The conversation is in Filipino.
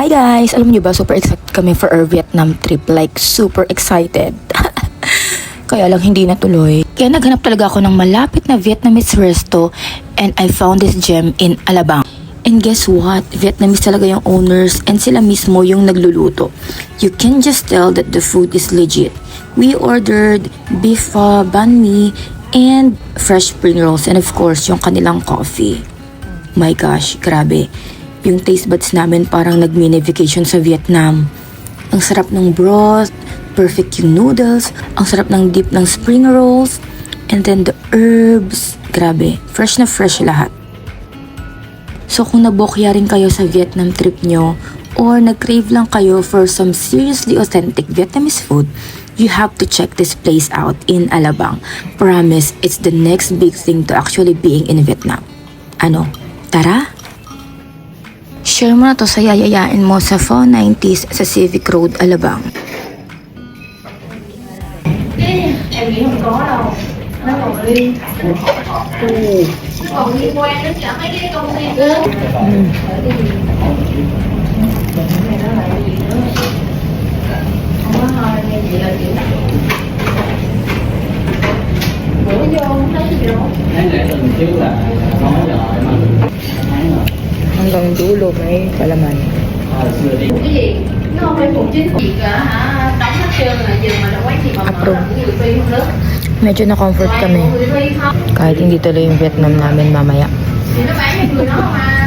Hi guys! Alam niyo ba, super excited kami for our Vietnam trip. Like, super excited. Kaya lang hindi natuloy. Kaya naghanap talaga ako ng malapit na Vietnamese resto and I found this gem in Alabang. And guess what? Vietnamese talaga yung owners and sila mismo yung nagluluto. You can just tell that the food is legit. We ordered beef banh mi and fresh spring rolls and of course yung kanilang coffee. My gosh, grabe. Yung taste buds namin parang nag-mini vacation sa Vietnam. Ang sarap ng broth, perfect yung noodles, ang sarap ng dip ng spring rolls, and then the herbs. Grabe, fresh na fresh lahat. So kung nabokya rin kayo sa Vietnam trip nyo, or nag-crave lang kayo for some seriously authentic Vietnamese food, you have to check this place out in Alabang. Promise, it's the next big thing to actually being in Vietnam. Ano? Tara! Share mo na to sa yayayain mo sa 490s sa Civic Road, Alabang. Em nghĩ không có đâu. Nó còn liên. Nó còn liên quan đến cả mấy cái công ty lớn. Không có hơi nghe chị là chị. Bữa vô không thấy gì đâu. Tháng lễ tuần trước là nói rồi mà tháng rồi. Hanggang dulo may palaman. Xưa đi. Cái gì? Nó không phải một chính gì cả hả? Đóng hết trơn là giờ mà đâu quán gì mà mở nhiều phi không lớn. Medyo na-comfort kami. Kahit hindi tuloy yung Vietnam namin mamaya. Thì nó bán cho người nó mà.